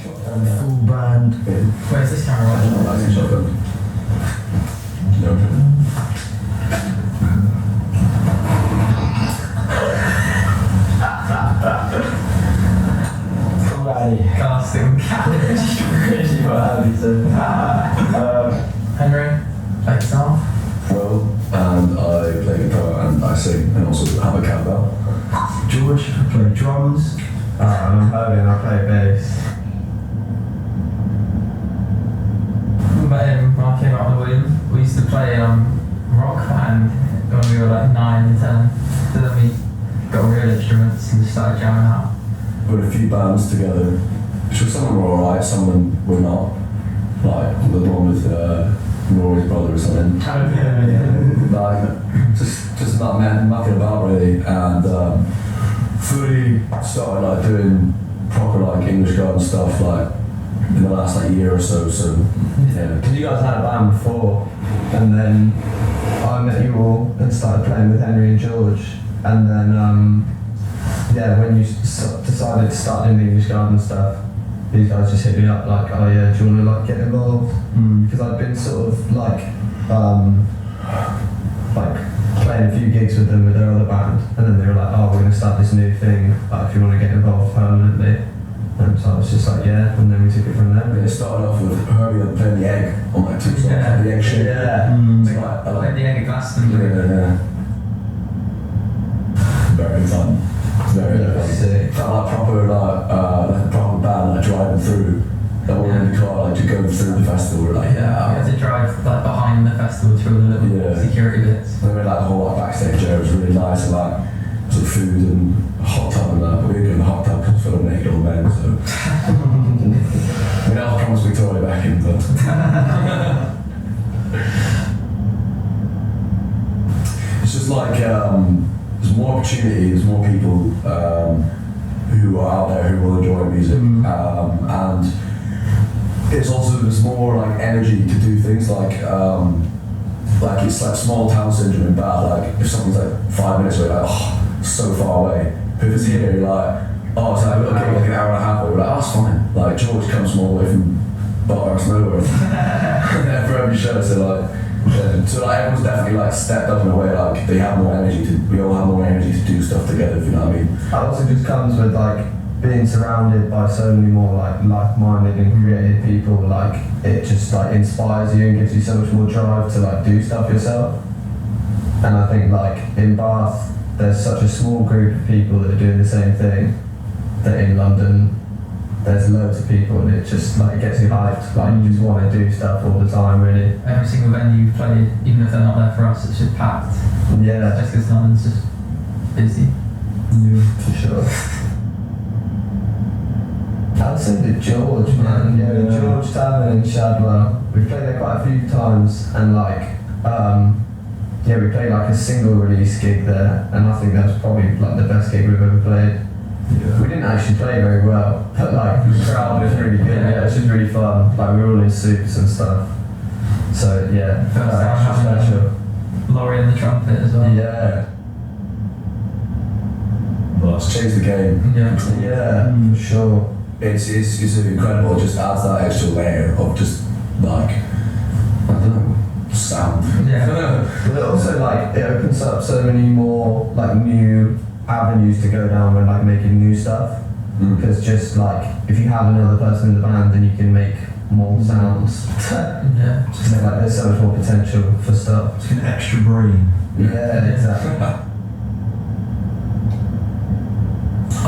Full band. Where's this camera? Nice shotgun. No. Alrighty. Casting cabbage. Really well, Henry, play guitar. Well, and I play guitar and I sing and also have a cowbell. George, I play drums. I'm Herbie and I play bass. I met him when I came out of the womb. We used to play in rock band when we were like 9 and 10. So then we got real instruments and just started jamming out. Put a few bands together. Sure, some of them were alright, some of them were not. Like the one with Rory's brother or something. Like just not mucking about really, and fully started like doing proper like English garden stuff like in the last like year or so. So yeah. Because you guys had a band before, and then I met you all and started playing with Henry and George, and then yeah, when you decided to start doing the English garden stuff, these guys just hit me up like, oh yeah, do you want to like get involved? Because I'd been sort of like playing a few gigs with them with their other band, and then they were like, oh, we're going to start this new thing, like if you want to get involved permanently. And so I was just like, yeah, and then we took it from there. It started off with Herbie playing the egg on like 2 songs, Yeah. the egg shit. Yeah. It's like, I Like like the egg Glastonbury. yeah. Very fun. Very fun. Sick. Felt like proper like a proper band like driving through. That one in the car like to go through the festival. We're like We had to drive like behind the festival through the little Yeah. security bits. And then like the whole like backstage area was really nice and like sort of food and a hot tub and that. But we were doing the hot tub because full of naked old men. So I mean that was Promise Victoria back in, but it's just like there's more opportunity, there's more people who are out there who will enjoy music, and it's also there's more like energy to do things like it's like small town syndrome in Bath. Like if something's like 5 minutes away, like oh, so far away. But if it's here, you're like oh, it's like okay, like an hour and a half away. We're like oh, it's fine. Like George comes from all the way from Butters nowhere for every show, so like. Yeah, so like everyone's definitely like stepped up in a way like they have more energy we all have more energy to do stuff together, if you know what I mean. That also just comes with like being surrounded by so many more like like-minded and creative people. Like it just like inspires you and gives you so much more drive to like do stuff yourself. And I think like in Bath there's such a small group of people that are doing the same thing that in London there's loads of people and it just like gets you hyped, like you just want to do stuff all the time really. Every single venue you play, even if they're not there for us, it's just packed. Yeah, Just because London's just busy. yeah, for sure. I'd say the George, man. Yeah, the George Tavern in Shadwell. We've played there quite a few times and like yeah, we played like a single release gig there and I think that was probably like the best gig we've ever played. Yeah. We didn't actually play very well, but like the crowd was really good. Yeah, it was just really fun. Like we were all in suits and stuff. So yeah, First time extra having special. Laurie and the trumpet as well. Yeah, Well, it's changed the game. Yeah. yeah, for sure. It's incredible. It just adds that extra layer of just like I don't know sound. Yeah. But also like it opens up so many more like new avenues to go down when like making new stuff. Because just like if you have another person in the band, then you can make more sounds. Yeah. Just like there's so much more potential for stuff. It's an extra brain. Yeah, exactly.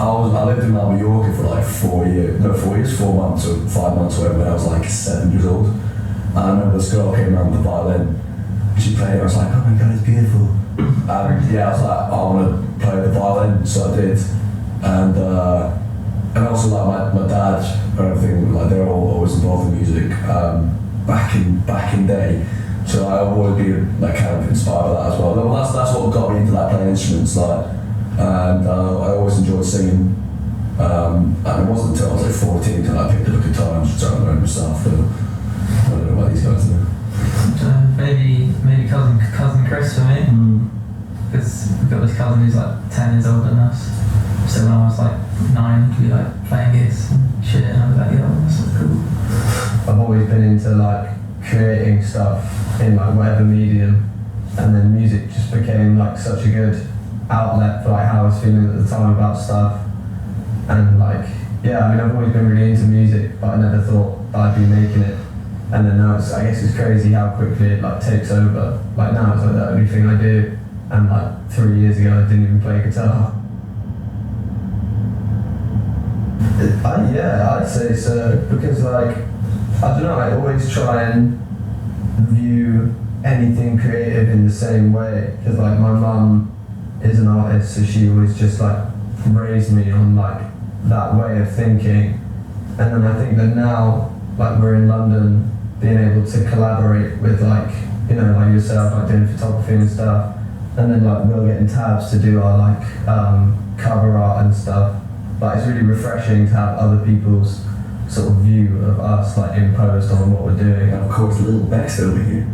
I lived in Mallorca for like 4 years, 4 months or 5 months or whatever when I was like 7 years old. And I remember this girl came around with the violin. She played it, I was like, oh my god, it's beautiful. And yeah, I was like, I want to play the violin, so I did. And also like my dad and everything, like they're all always involved in music back in day. So I always been like kind of inspired by that as well. Well, that's what got me into like playing instruments, like, and I always enjoyed singing. And it wasn't until I was like 14 until I picked up a guitar and started learning myself. So I don't know about these guys though. Maybe cousin Chris for me, because we've got this cousin who's like 10 years older than us. So when I was like 9, we'd be like playing gigs and shit, and I was like, yo, always been into like creating stuff in like whatever medium, and then music just became like such a good outlet for like how I was feeling at the time about stuff. And like, yeah, I mean, I've always been really into music, but I never thought that I'd be making it. And then now I guess it's crazy how quickly it like takes over. Like now it's like the only thing I do, and like 3 years ago I didn't even play guitar. Yeah, I'd say so, because like, I don't know, I always try and view anything creative in the same way, because like my mum is an artist, so she always just like raised me on like that way of thinking. And then I think that now, like we're in London, being able to collaborate with like, you know, like yourself, like doing photography and stuff, and then like we're getting tabs to do our like cover art and stuff. Like it's really refreshing to have other people's sort of view of us like imposed on what we're doing. And of course, little Bex over here.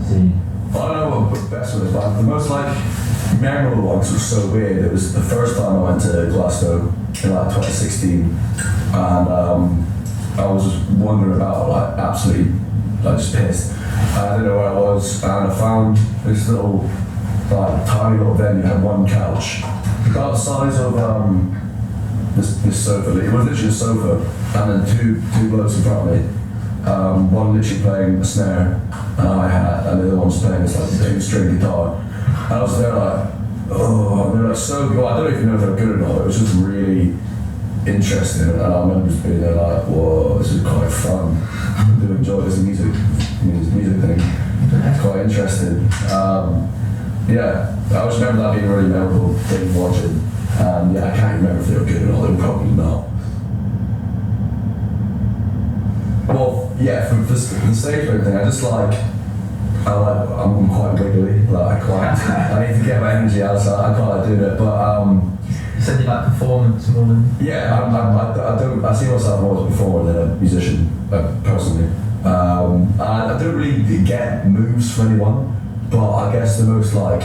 See. I don't know what the best one is, but the most like memorable ones were so weird. It was the first time I went to Glasgow in like 2016, and I was just wandering about like absolutely like just pissed. I didn't know where I was, and I found this little like tiny little venue. Had one couch, about the size of this sofa. It was literally a sofa, and then two blokes in front of me. One literally playing a snare, and I had, and the other one was playing this like 2-string guitar. And I was there like, oh, they're like so good. I don't know if you know if they're good or not. It was just really interesting, and I remember just being there like, whoa, this is quite fun. I do enjoy this music thing. It's quite interesting. Yeah, I just remember that being a really memorable thing watching. Yeah, I can't remember if they were good or not. They were probably not. Well, yeah, for the stage play thing, I'm quite wiggly. Like I need to get my energy out, so I quite like doing it. But You said you like performance more than... yeah, I see myself more as a performer than a musician, personally. I don't really get moves from anyone, but I guess the most like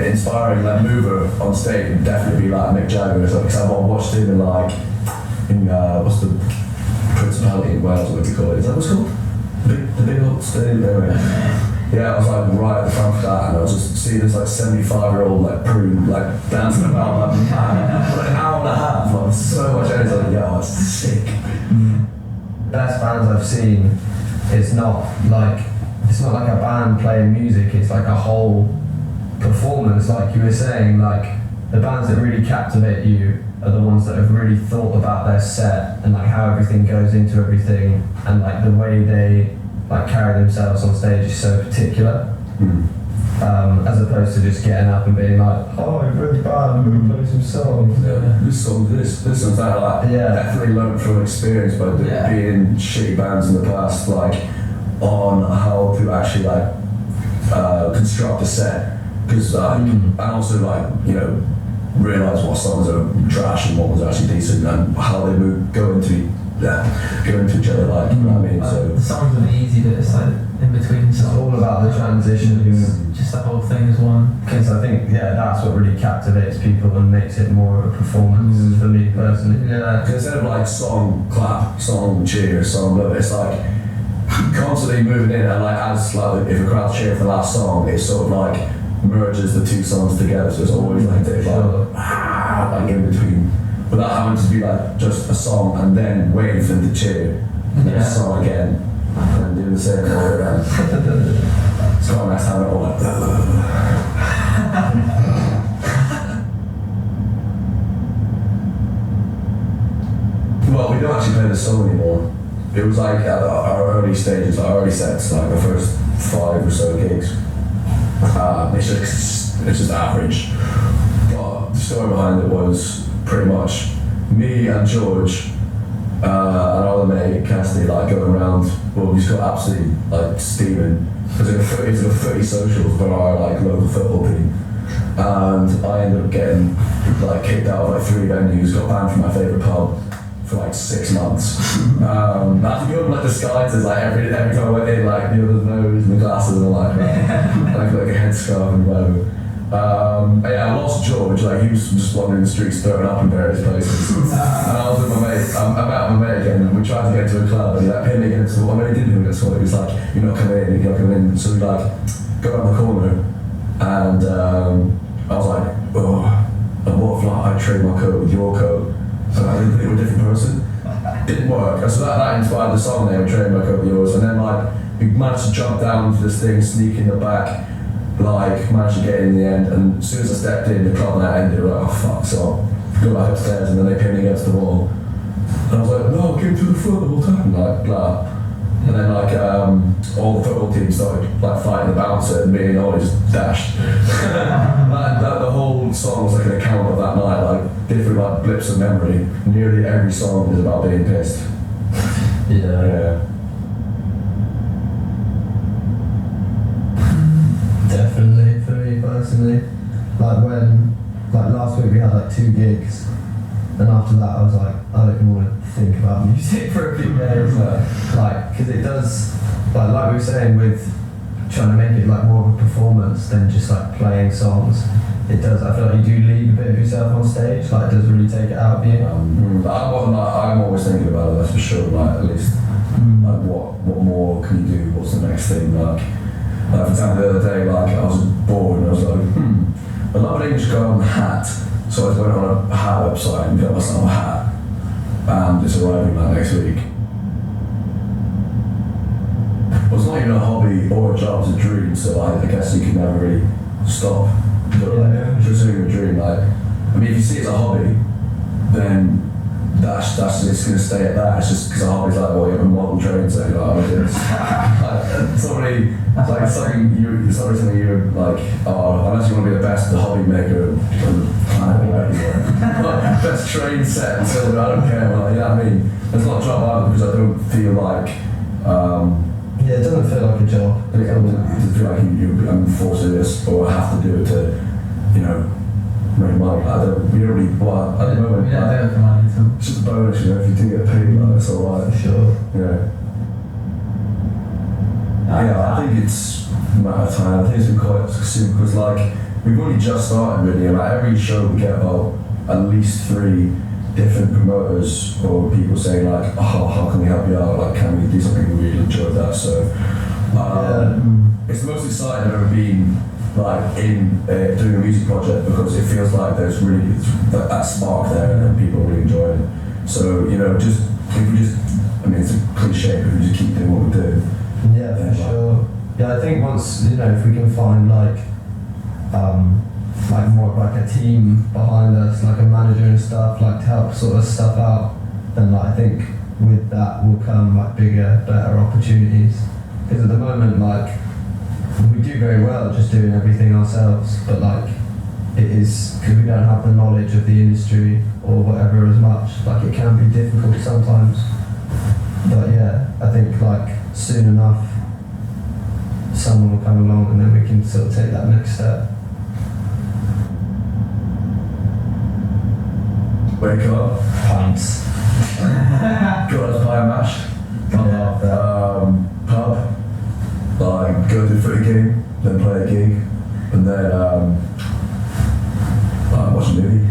inspiring like mover on stage would definitely be like Mick Jagger or something. Because I watched him in what's the Principality in Wales, what do you call it? Is that what's called? The big old stadium anyway. Yeah, I was like right at the front of that, and I was just seeing this like 75-year-old like prune like dancing about like for an hour and a half, like so much energy. I was like, yeah, that's sick. Best bands I've seen is not like a band playing music, it's like a whole performance, like you were saying. Like the bands that really captivate you are the ones that have really thought about their set and like how everything goes into everything, and like the way they like carry themselves on stage is so particular. As opposed to just getting up and being like, oh, you're really bad, I'm going to play some songs. Yeah, this song's that. Like, Yeah. definitely learned from experience by being in shitty bands in the past, like on how to actually like construct a set, because and also like, you know, realise what songs are trash and what was actually decent, and how they go into each other, like, you know what I mean? So the songs are the easy bit, it's like in between It's songs. all about the transitions. Just the whole thing is one. Because I think, yeah, that's what really captivates people and makes it more of a performance for me personally. Yeah. because instead of like song clap, song cheer, song love, it's like constantly moving in, and like as like if a crowd's cheering for the last song, it sort of like merges the two songs together, so it's always like a bit of like in between, without having to be like just a song and then waiting for them to cheer, and then a song again, and then doing the same all the way around. It's quite nice having it all like well, we don't actually play the song anymore. It was like at our early stages, our early sets, like the first 5 or so gigs. It's just average. But the story behind it was pretty much me and George and our other mate Cassidy like going around. Well, we just got absolutely like steaming. It was a footy social for our like local football team, and I ended up getting like kicked out of like 3 venues. Got banned from my favourite pub for like 6 months. I had to go in like disguises, like every time I went in, like, you know, the nose and the glasses and all like that, like a headscarf and whatever. Yeah, I lost George, like he was just wandering the streets throwing up in various places. And I was with my mate, I met my mate again, and tried to get to a club and he like pinned me against the wall. I mean, he didn't do against the wall. He was like, "You're not coming in. You're not coming in." So we like got around the corner, and I was like, "Oh, and what if like I trade my coat with your coat?" So like, they were a different person. Didn't work. So that inspired the song name, "Trade My Coat with Yours." And then like we managed to jump down to this thing, sneak in the back. Like, managed to get in the end, and as soon as I stepped in, the club night ended. Like, oh fuck! So I go back upstairs, and then they pinned me against the wall. And I was like, no, I came to the front the whole time, like blah. And then like all the football teams started like fighting the bouncer, and me and Ollie just dashed. The whole song was like an account of that night, like different like blips of memory. Nearly every song is about being pissed. Yeah. Definitely, for me personally. Like when, like last week we had like 2 gigs, and after that I was like, I don't even want to think about music for a few days. Like, because it does, like we were saying with trying to make it like more of a performance than just like playing songs. It does, I feel like you do leave a bit of yourself on stage, like it does really take it out of you. I'm always thinking about it, that's for sure, like at least like what more can you do, what's the next thing, like for example the other day, like I was bored and I was like, I love an English garden hat, so I just went on a hat website and got myself a hat, and it's arriving like next week. Well, it's not even a hobby or a job, it's a dream, so I guess you can never really stop. But like, pursuing a dream, like, I mean, if you see it as a hobby, then that's it's going to stay at that. It's just because a hobby's like, well, you have a model train, so you're like, oh, it's like something you're like, oh, unless you want to be the best, the hobby maker, best train set until I don't care. Like, you know what I mean? It's not a job either because I don't feel like. Yeah, it doesn't feel like a job. It doesn't feel like I'm forced to do this or I have to do it to, you know, make money. We don't really, well, at the moment, we don't do it for money at all. It's just a bonus, you know, if you do get paid, like, it's alright. For sure. Yeah. Yeah, I think it's a matter of time. I think it's been quite soon because, like, we've only just started really, and like, every show we get about at least 3 different promoters or people saying like, oh, how can we help you out? Like, can we do something? We really enjoyed that. So it's the most exciting I've ever been like in doing a music project because it feels like there's really that spark there and people really enjoy it. So you know, just if we just, I mean, it's a cliche, but if we just keep doing what we do. Yeah, for sure. Yeah, I think once, you know, if we can find like more of like a team behind us, like a manager and stuff, like to help sort of stuff out, then like I think with that will come like bigger, better opportunities. Because at the moment, like we do very well just doing everything ourselves, but like it is because we don't have the knowledge of the industry or whatever as much. Like it can be difficult sometimes. But yeah, I think like soon enough, someone will come along and then we can sort of take that next step. Wake up, Pants. got us pie and mash. Pub, like go to the footy game, then play a gig, and then watch a movie.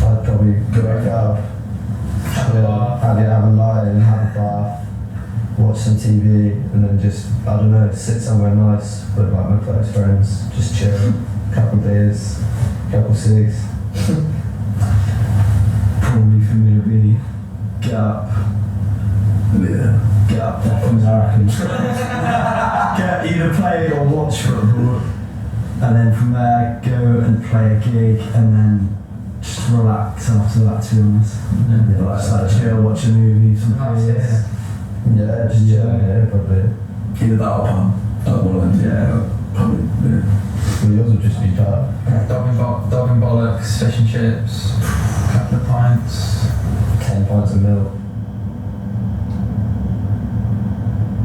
I'd probably wake up, have a lie and have a bath, watch some TV, and then just, I don't know, sit somewhere nice with like my close friends, just chill, couple beers, couple cigs. Probably for me to be get up, definitely I reckon. Get either play or watch football, and then from there go and play a gig, and then just relax after that, to be honest. Just like chill, watch a movie, some beers. Yeah, just chill, yeah, probably. Either that or pub. One of them. Yeah, probably. Yeah. Well, yours would just be pub. Dog and bollocks, fish and chips, couple of pints. 10 pints of milk.